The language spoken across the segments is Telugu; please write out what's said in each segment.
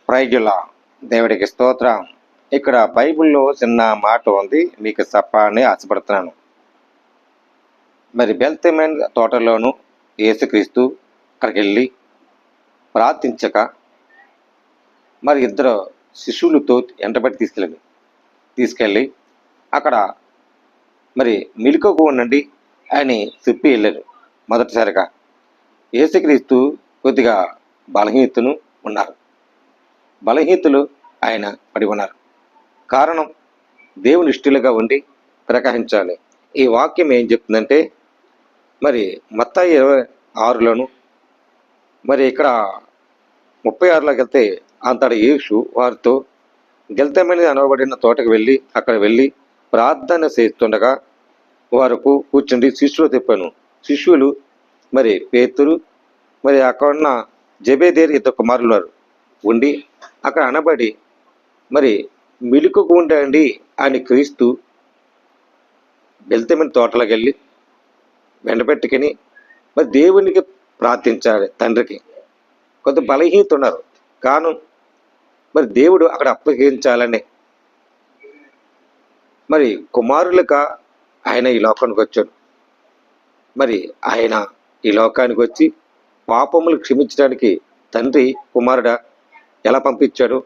ప్రైజుల దేవుడికి స్తోత్రం. ఇక్కడ బైబిల్లో చిన్న మాట ఉంది, మీకు చెప్పాలని ఆశపడుతున్నాను. మరి బెల్తెమెన్ తోటలోను యేసుక్రీస్తు అక్కడికి వెళ్ళి ప్రార్థించక మరి ఇద్దరు శిష్యులతో ఎంటబడి తీసుకెళ్ళి అక్కడ మరి మెలకువగా ఉండండి అని చెప్పి వెళ్ళారు. మొదటిసారిగా యేసుక్రీస్తు కొద్దిగా బలహీనతను ఉన్నారు. బలహీనతలు ఆయన పడి ఉన్నారు. కారణం దేవుని ఇష్టలుగా ఉండి ప్రకాశించాలి. ఈ వాక్యం ఏం చెప్తుందంటే మరి మత్తయి 26లోను మరి ఇక్కడ 36లోకి వెళ్తే అంతటి యేసు వారితో గెల్తెమని అనబడిన తోటకు వెళ్ళి ప్రార్థన చేస్తుండగా వారికి కూర్చుండి శిష్యులు చెప్పాను. శిష్యులు మరి పేతురు మరి అక్కడున్న జెబెదేరు ఇద్దరు కుమారులు ఉన్నారు. ఉండి అక్కడ అనబడి మరి మెలకువగా ఉండండి అని క్రీస్తు గెల్తెమని తోటలోకి వెళ్ళి వెంటబెట్టుకుని మరి దేవునికి ప్రార్థించాలి. తండ్రికి కొంత బలహీనత ఉన్నారు, కాను మరి దేవుడు అక్కడ అప్పగించాలని మరి కుమారులుగా ఆయన ఈ లోకానికి వచ్చాడు. మరి ఆయన ఈ లోకానికి వచ్చి పాపములు క్షమించడానికి తండ్రి కుమారుడ ఎలా పంపించాడు,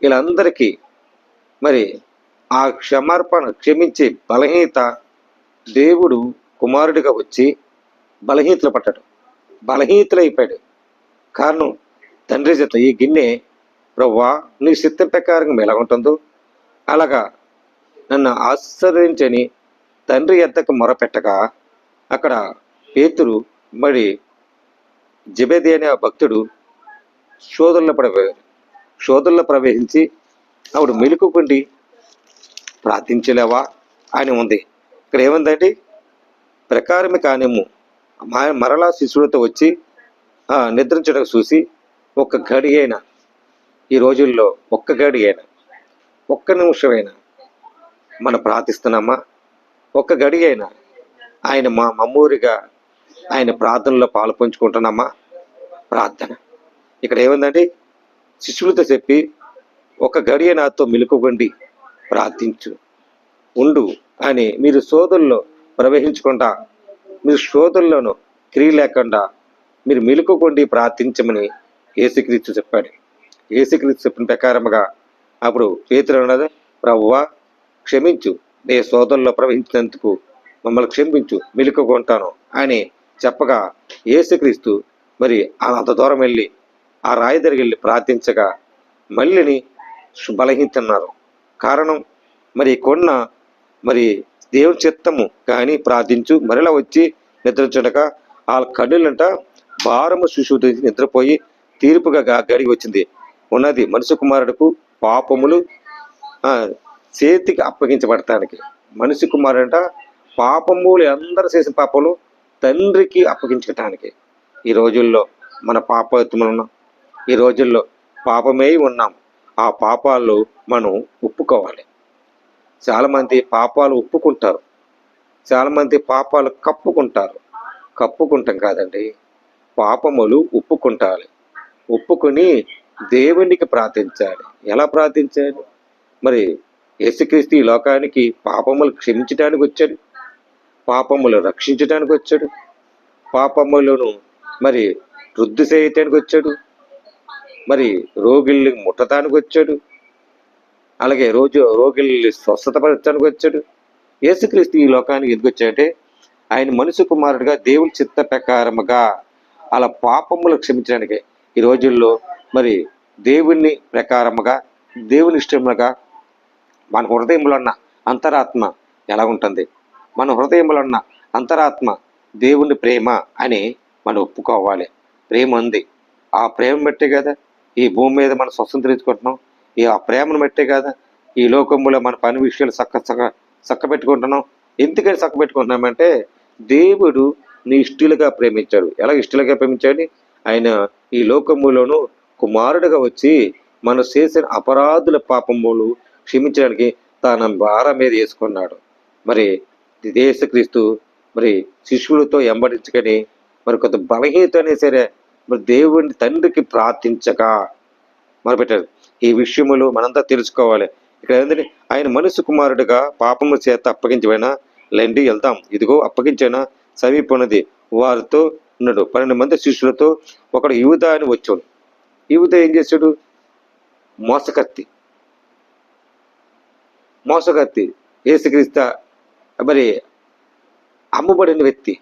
వీళ్ళందరికీ మరి ఆ క్షమించే బలహీనత దేవుడు కుమారుడిగా వచ్చి బలహీనతలు పట్టాడు, బలహీనతలు అయిపోయాడు. కారణం తండ్రి చేత ఈ గిన్నె ప్రభువా నీ చిత్తం ప్రకారం ఎలా ఉంటుందో అలాగా నన్ను ఆశీర్వదించని తండ్రి ఎద్దకు మొరపెట్టగా అక్కడ పేతురు మరి జెబెదీ అనే భక్తుడు శోధనలో ప్రవేశించి ఆవిడ మెలుకుకుండి ప్రార్థించలేవా అని ఉంది. ఇక్కడ ఏముందండి, ప్రకారమే కానేమో మరలా శిశువులతో వచ్చి నిద్రించడం చూసి ఒక్క గడి అయినా ఈ రోజుల్లో ఒక్క గడి అయినా ఒక్క నిమిషమైనా మనం ప్రార్థిస్తున్నామా? ఒక్క గడి అయినా ఆయన మమ్మూరిగా ఆయన ప్రార్థనలో పాలు పంచుకుంటున్నామా? ప్రార్థన ఇక్కడ ఏముందండి, శిష్యులతో చెప్పి ఒక గడియ నాతో మెలుకువండి ప్రార్థించు ఉండు అని మీరు శోధనలో ప్రవహించకుండా మీరు శోధనలోనూ క్రియ లేకుండా మీరు మెలుకువండి ప్రార్థించమని యేసుక్రీస్తు చెప్పాడు. యేసుక్రీస్తు చెప్పిన ప్రకారముగా అప్పుడు పేతురు అన్నది, ప్రభువా క్షమించు, నే శోధనలో ప్రవహించినందుకు మమ్మల్ని క్షమించు, మెలుకుకుంటాను అని చెప్పగా యేసుక్రీస్తు మరి అంత దూరం వెళ్ళి ఆ రాయి దగ్గరికి వెళ్ళి ప్రార్థించగా మళ్ళీని బలహీనతున్నారు. కారణం మరి కొన్న మరి దేవుని చిత్తము కానీ ప్రార్థించు మరలా వచ్చి నిద్రించడక ఆ కన్నులంట భారము శిశువు నిద్రపోయి తీర్పుగా గడిగి వచ్చింది ఉన్నది. మనుష్య కుమారుడుకు పాపములు చేతికి అప్పగించబడటానికి మనిషి కుమారుడంట పాపములు అందరూ చేసిన పాపములు తండ్రికి అప్పగించటానికి. ఈ రోజుల్లో మన పాపత్వములు ఉన్నాం, ఈ రోజుల్లో పాపమే ఉన్నాం. ఆ పాపాలు మనం ఒప్పుకోవాలి. చాలామంది పాపాలు ఒప్పుకుంటారు, చాలామంది పాపాలు కప్పుకుంటాం కాదండి, పాపములు ఒప్పుకుంటాలి. ఒప్పుకొని దేవునికి ప్రార్థించాలి. ఎలా ప్రార్థించాలి? మరి యేసుక్రీస్తు ఈ లోకానికి పాపములు క్షమించడానికి వచ్చాడు, పాపములు రక్షించడానికి వచ్చాడు, పాపములను మరి వృద్ధి చేయటానికి వచ్చాడు, మరి రోగిల్ని ముట్టడానికి వచ్చాడు, అలాగే రోగిల్ని స్వస్థతపరచడానికి వచ్చాడు. యేసుక్రీస్తు ఈ లోకానికి ఎందుకు వచ్చాడంటే ఆయన మనుష్య కుమారుడిగా దేవుని చిత్త ప్రకారముగా అలా పాపములు క్షమించడానికి. ఈ రోజుల్లో మరి దేవుని ప్రకారముగా దేవుని ఇష్టముగా మన హృదయంలో ఉన్న అంతరాత్మ ఎలా ఉంటుంది, మన హృదయంలో ఉన్న అంతరాత్మ దేవుని ప్రేమ అని మనం ఒప్పుకోవాలి. ప్రేమ ఉంది, ఆ ప్రేమ బట్టే కదా ఈ భూమి మీద మనం స్వతంత్రించుకుంటున్నాం. ఆ ప్రేమను బట్టే కదా ఈ లోకంలో మన పని విషయాలు చక్క పెట్టుకుంటున్నాం. ఎందుకని చక్క పెట్టుకుంటున్నామంటే దేవుడు నీ ఇష్టలుగా ప్రేమించాడు. ఎలా ఇష్టలుగా ప్రేమించాడు? ఆయన ఈ లోకములోను కుమారుడుగా వచ్చి మనం చేసిన అపరాధుల పాపములు క్షమించడానికి తన భారం మీద వేసుకున్నాడు. మరి యేసుక్రీస్తు మరి శిష్యులతో ఎంబడించుకొని మరి కొంత బలహీనతనే సరే మరి దేవుని తండ్రికి ప్రార్థించగా మొదలుపెట్టాడు. ఈ విషయములు మనంతా తెలుసుకోవాలి. ఇక్కడ ఏంటంటే ఆయన మనుష్య కుమారుడిగా పాపము చేత అప్పగించబడిన లెండి వెళ్తాం, ఇదిగో అప్పగించిన సమీపన్నది వారితో ఉన్నాడు. 12 మంది శిష్యులతో ఒకడు యూదా అని వచ్చాడు. యూదా ఏం చేశాడు? మోసకత్తి మోసకత్తి యేసుక్రీస్తు మరి అమ్మబడిన వ్యక్తి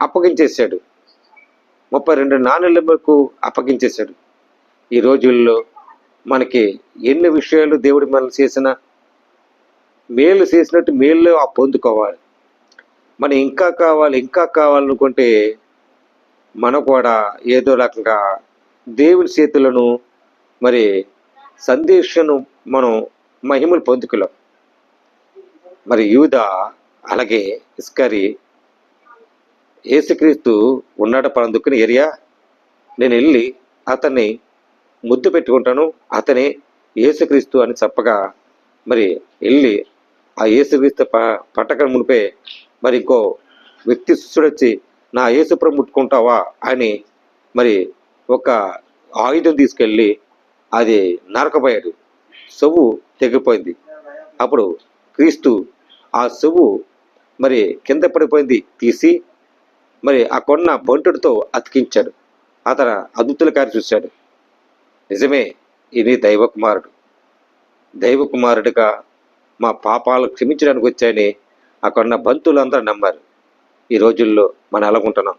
అప్పగించేశాడు. 32 నాణేలకు అప్పగించేశాడు. ఈ రోజుల్లో మనకి ఎన్ని విషయాలు దేవుడు మనం చేసిన మేలు చేసినట్టు మేలు పొందుకోవాలి. మనం ఇంకా కావాలి ఇంకా కావాలనుకుంటే మనం కూడా ఏదో రకంగా దేవుని చేతులను మరి సందేశను మనం మహిమలు పొందుకోలేం. మరి యూదా అలాగే ఇస్కరి యేసుక్రీస్తు ఉన్నాడు పరందుకుని ఏరియా నేను వెళ్ళి అతన్ని ముద్దు పెట్టుకుంటాను, అతనే యేసుక్రీస్తు అని చెప్పగా మరి వెళ్ళి ఆ యేసుక్రీస్తు పట్టకం మునిపే మరి ఇంకో వ్యక్తి శిష్యుడొచ్చి నా యేసుప్రభు ముట్టుకుంటావా అని మరి ఒక ఆయుధం తీసుకెళ్ళి అది నరకబోయాడు. సొవ్వు తెగిపోయింది. అప్పుడు క్రీస్తు ఆ సొవ్వు మరి కింద పడిపోయింది తీసి మరి ఆ కొన్న బంటుడితో అతికించాడు. అతను అద్భుతుల కార్యం చూశాడు. నిజమే, ఇది దైవకుమారుడు, దైవకుమారుడిగా మా పాపాలు క్షమించడానికి వచ్చాయని అక్కడున్న బంతులందరూ నమ్మారు. ఈ రోజుల్లో మనం ఎలాగుంటున్నాం?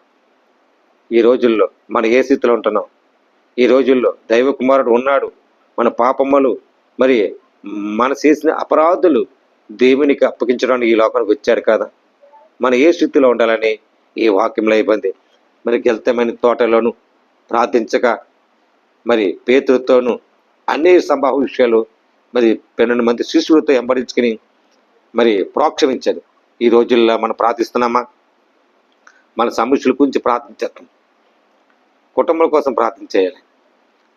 ఈ రోజుల్లో మనం ఏ స్థితిలో ఉంటున్నాం? ఈ రోజుల్లో దైవకుమారుడు ఉన్నాడు. మన పాపములు మరి మన చేసిన అపరాధులు దేవునికి అప్పగించడానికి ఈ లోకానికి వచ్చాడు కదా. మనం ఏ స్థితిలో ఉండాలని ఈ వాక్యంలో ఇబ్బంది. మరి గెల్తమైన తోటలోను ప్రార్థించక మరి పేతురుతోనూ అనేక సంభావ విషయాలు మరి 12 మంది శిష్యులతో వెంబడించుకుని మరి ప్రోక్షమించాడు. ఈ రోజుల్లో మనం ప్రార్థిస్తున్నామా? మన సమస్యల గురించి ప్రార్థించేద్దాం. కుటుంబాల కోసం ప్రార్థించేయాలి,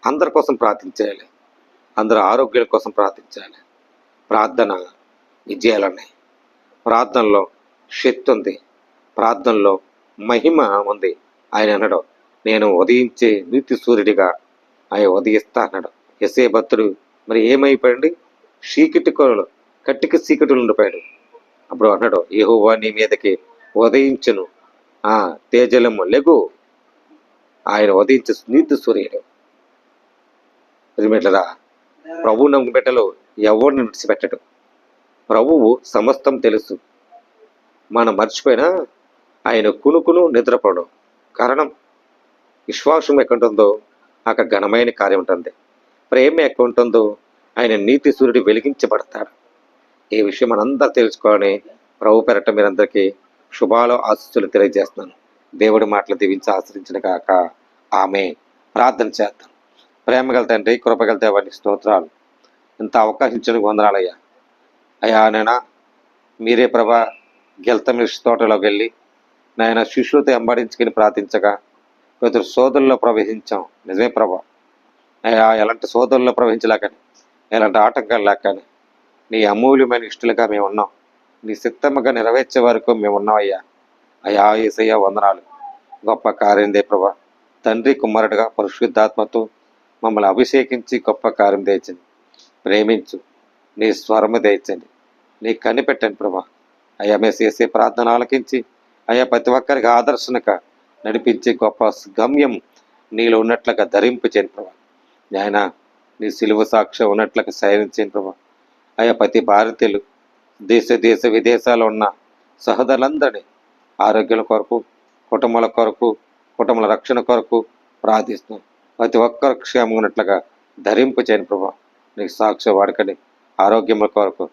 అందరి కోసం ప్రార్థించేయాలి, అందరి ఆరోగ్యాల కోసం ప్రార్థించాలి. ప్రార్థన విజయాలున్నాయి, ప్రార్థనలో శక్తి ఉంది, ప్రార్థనలో మహిమ ఉంది. ఆయన అన్నాడు, నేను ఉదయించే నీతి సూర్యుడిగా ఆయన ఉదయిస్తా అన్నాడు. ఎస్ఏ భక్తుడు మరి ఏమైపోయాడు? చీకటి కొనలు కట్టికి చీకటిలో ఉండిపోయాడు. అప్పుడు అన్నాడు, యెహోవా నీ మీదకి ఉదయించును, తేజలము లెగు. ఆయన ఉదయించే నీతి సూర్యుడు. ప్రియమిత్రులారా, ప్రభువు నమ్ము బిడ్డలు ఎవరిని విడిచిపెట్టడు. ప్రభువు సమస్తం తెలుసు. మనం మర్చిపోయినా ఆయన కునుకును నిద్రపోవడం. కారణం విశ్వాసం ఎక్కడుంటుందో అక్కడ ఘనమైన కార్యం ఉంటుంది. ప్రేమ ఎక్కడుంటుందో ఆయన నీతి సూర్యుడు వెలిగించబడతాడు. ఈ విషయం మనందరూ తెలుసుకోవాలని ప్రభు పేరట మీరందరికీ శుభాలు ఆశీస్సులు తెలియజేస్తున్నాను. దేవుడి మాటలు దీవించి ఆశ్రయించిన కాక ఆమె. ప్రార్థన చేద్దాం. ప్రేమగల తండ్రి, కృపగల దేవానికి స్తోత్రాలు. ఇంత అవకాశం ఇచ్చిన వందనాలయ్యా. అయ్యా నైనా మీరే ప్రభా గెల్తమిష్ తోటలోకి వెళ్ళి నాయన శిష్యులతో వెంబడించుకుని ప్రార్థించగా ఇద్దరు సోదరుల్లో ప్రవహించాం. నిజమే ప్రభా. అయ్యా ఎలాంటి సోదరుల్లో ప్రవహించలేకని, ఎలాంటి ఆటంకాలు లేకని నీ అమూల్యమైన ఇష్టలుగా మేము ఉన్నాం. నీ సిద్ధముగా నెరవేర్చే వరకు మేము ఉన్నాం అయ్యా. అయ్యా యేసయ్యా వందనాలు. గొప్ప కార్యందే ప్రభా. తండ్రి కుమారుడుగా పరిశుద్ధాత్మతో మమ్మల్ని అభిషేకించి గొప్ప కార్యం తెచ్చండి. ప్రేమించు, నీ స్వరము తెచ్చండి, నీ కనిపెట్టండి ప్రభా. అయ్యా మేము చేసే ప్రార్థన ఆలకించి అయ్యా ప్రతి ఒక్కరికి ఆదర్శనగా నడిపించే గొప్ప గమ్యం నీలో ఉన్నట్లుగా ధరింపచేయండి ప్రభా. ఆయన నీ సిలువ సాక్ష్యం ఉన్నట్లుగా సైనించేయండి ప్రభా. అయ్యా ప్రతి భారతీయులు దేశ విదేశాల్లో ఉన్న సహోదరులందరినీ ఆరోగ్యాల కొరకు, కుటుంబాల కొరకు, కుటుంబాల రక్షణ కొరకు ప్రార్థిస్తున్నాం. ప్రతి ఒక్కరు క్షేమం ఉన్నట్లుగా ధరింపచేయండి ప్రభా. నీకు సాక్ష్యం వాడకండి. ఆరోగ్యముల కొరకు,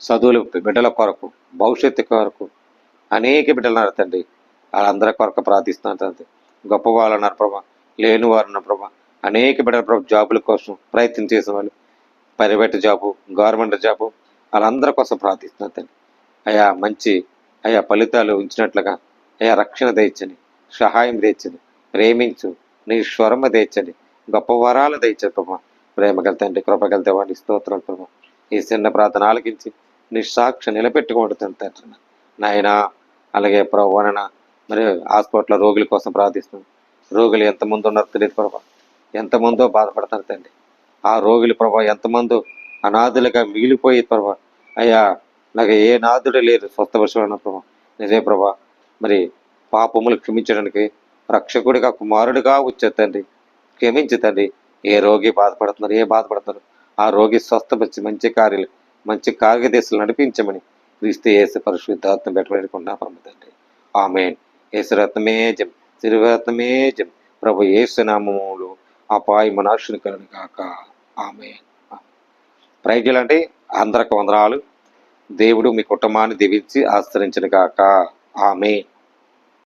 చదువులు బిడ్డల కొరకు, భవిష్యత్తు కొరకు అనేక బిడ్డలు ఉన్నారు తండ్రి. వాళ్ళందరి కొరకు ప్రార్థిస్తున్నాను తండ్రి. గొప్ప వాళ్ళు ఉన్నారు ప్రభా, లేని వారు ఉన్నారు ప్రభా. అనేక బిడ్డల ప్రభు జాబుల కోసం ప్రయత్నం చేసిన వాళ్ళు, ప్రైవేట్ జాబు, గవర్నమెంట్ జాబు, వాళ్ళందరి కోసం ప్రార్థిస్తున్నాను తండ్రి. అయా మంచి ఫలితాలు ఉంచినట్లుగా అయా రక్షణ తెచ్చండి, సహాయం తెచ్చండి, ప్రేమించు, నీ స్వరమ తెచ్చండి, గొప్ప వరాలు తెచ్చండి ప్రభా. ప్రేమగల తండ్రి, కృపగల దేవానికి స్తోత్రాలు ప్రభా. ఈ చిన్న ప్రార్థన ఆలకించి నీ సాక్షి నిలబెట్టుకుంటుంది తండ్రి నాయన. అలాగే ప్రభాన మరి హాస్పిటల్లో రోగుల కోసం ప్రార్థిస్తున్నాం. రోగులు ఎంతమంది ఉన్నారు తెలియదు ప్రభా. ఎంతమందో బాధపడతారు తండ్రి. ఆ రోగులు ప్రభా ఎంతమందో అనాథులుగా మిగిలిపోయి ప్రభా, అయ్యా నాకు ఏ నాథుడు లేరు స్వస్థపరచబడిన ప్రభా. నిజే ప్రభా, మరి పాపములు క్షమించడానికి రక్షకుడిగా కుమారుడిగా వచ్చే తండ్రి, క్షమించు తండ్రి. ఏ రోగి బాధపడుతున్నారు, ఏ బాధపడుతున్నారు, ఆ రోగి స్వస్థపరిచి మంచి కార్యాలు, మంచి కార్యదశలు నడిపించమని క్రీస్తు యేసు పరిశుద్ధాత్మ పెట్టబడుకున్నా పరమ తండ్రి. ఆమేన్. యేసురత్నమే జం, శిరరత్నమే జం. ప్రభు యేసు నామములో అపాయము నాశనం కలుగును గాక. ఆమేన్. ప్రైజులంటే అందరికి వందనాలు. దేవుడు మీ కుటుంబాన్ని దీవించి ఆశ్రయించును గాక. ఆమేన్.